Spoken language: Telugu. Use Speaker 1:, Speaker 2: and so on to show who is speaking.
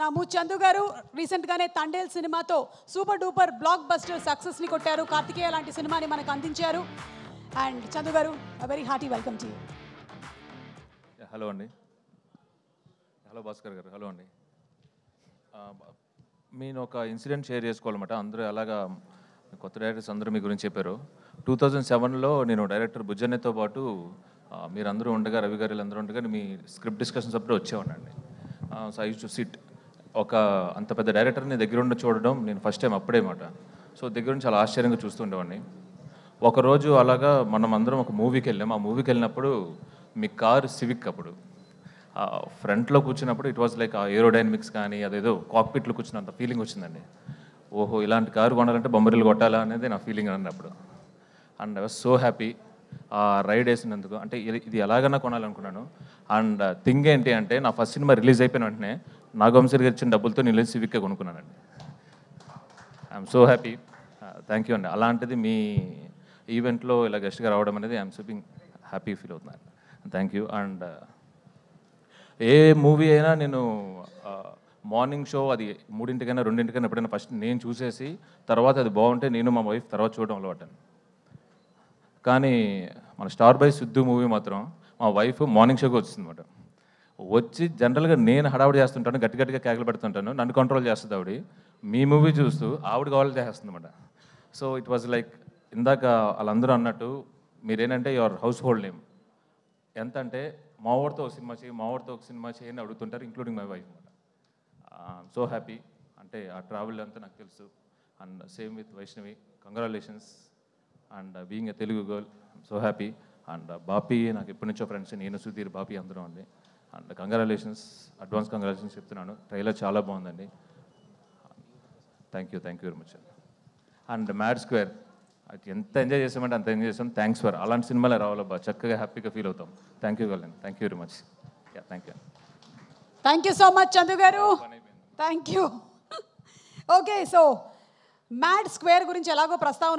Speaker 1: రాము చందు గారు రీసెంట్ గానే తండేల్ సినిమాతో super duper block buster success ని కొట్టారు. కార్తికేయ లాంటి సినిమాని మనకు అందించారు. అండ్ చందు గారు very hearty welcome to you.
Speaker 2: Hello అండి. హలో భాస్కర్ గారు. హలో అండి. నేను ఒక ఇన్సిడెంట్ షేర్ చేసుకోవాలన్నమాట. అందరూ అలాగా కొత్త డైరెక్టర్స్ అందరూ మీ గురించి చెప్పారు. 2007లో నేను డైరెక్టర్ బుజ్జన్నతో పాటు మీరందరూ ఉండగా, రవి గారు అందరూ ఉండగా మీ స్క్రిప్ట్ డిస్కషన్స్ అప్పుడు వచ్చేవాడినండి. So I use to sit. ఒక అంత పెద్ద డైరెక్టర్ని దగ్గర ఉండి చూడడం నేను ఫస్ట్ టైం అప్పుడే మాట. సో దగ్గర నుంచి చాలా ఆశ్చర్యంగా చూస్తుండేవాడిని. ఒకరోజు అలాగా మనం అందరం ఒక మూవీకి వెళ్ళాం. ఆ మూవీకి వెళ్ళినప్పుడు మీ కారు సివిక్ అప్పుడు ఫ్రంట్లో కూర్చున్నప్పుడు ఇట్ వాజ్ లైక్ ఆ ఏరోడైనమిక్స్ కానీ అదేదో కాక్పిట్లో కూర్చున్నంత ఫీలింగ్ వచ్చిందండి. ఓహో, ఇలాంటి కారు కొనాలంటే బొమ్మరిలు కొట్టాలా అనేది నా ఫీలింగ్ అన్నప్పుడు. And I was so happy ఆ రైడ్ వేసినందుకు. అంటే ఇది ఎలాగైనా కొనాలనుకున్నాను. అండ్ థింగ్ ఏంటి అంటే నా ఫస్ట్ సినిమా రిలీజ్ అయిపోయిన వెంటనే నాగవంశీ గారు ఇచ్చిన డబ్బులతో నేను సివిక్గా కొనుక్కున్నానండి. I'm so happy. Thank you అండి. అలాంటిది మీ ఈవెంట్లో ఇలా గెస్ట్గా రావడం అనేది ఐఎమ్ సూపింగ్ హ్యాపీ ఫీల్ అవుతున్నాను. Thank you. అండ్ ఏ మూవీ అయినా నేను మార్నింగ్ షో అది 3:00కైనా 2:00కైనా ఎప్పుడైనా ఫస్ట్ నేను చూసేసి తర్వాత అది బాగుంటే నేను మా వైఫ్ తర్వాత చూడడం అలవాటాను. కానీ మన స్టార్ బై సిద్ధు మూవీ మాత్రం మా వైఫ్ మార్నింగ్ షోకి వచ్చిందన్నమాట. వచ్చి జనరల్గా నేను హడావుడి చేస్తుంటాను, గట్టి గట్టిగా కేకలు పెడుతుంటాను, నన్ను కంట్రోల్ చేస్తుంది ఆవిడ. మీ మూవీ చూస్తూ ఆవిడ కావాలి చేస్తుంది అనమాట. సో ఇట్ వాజ్ లైక్ ఇందాక వాళ్ళందరూ అన్నట్టు మీరేంటంటే యువర్ హౌస్ హోల్డ్ నేమ్. ఎంత అంటే మావాడితో ఒక సినిమా చేయి, మావాడితో ఒక సినిమా చేయని అడుగుతుంటారు, ఇంక్లూడింగ్ మై వైఫ్ అనమాట. So happy. అంటే ఆ ట్రావెల్ అంతా నాకు తెలుసు. And same with Vaishnavi, congratulations. And being a Telugu girl so happy. And Bapi నాకు ఎప్పటి నుంచో ఫ్రెండ్స్, నేను సుధీర్ బాపీ అందరం అండి. అండ్ కంగ్రాచులేషన్స్, అడ్వాన్స్ కంగ్రాచులేషన్స్ చెప్తున్నాను. ట్రైలర్ చాలా బాగుందండి. Thank you very much. And mad square అది ఎంత ఎంజాయ్ చేసామంటే అంత ఎంజాయ్ చేసాం. థ్యాంక్స్ ఫర్ అలాంటి సినిమాలే రావాలబ్బా, చక్కగా హ్యాపీగా ఫీల్ అవుతాం. Thank you girl. Thank you very much.
Speaker 1: Thank you so much Chandu garu. Thank you. Okay, so Mad Square గురించి ఎలాగో ప్రస్తావన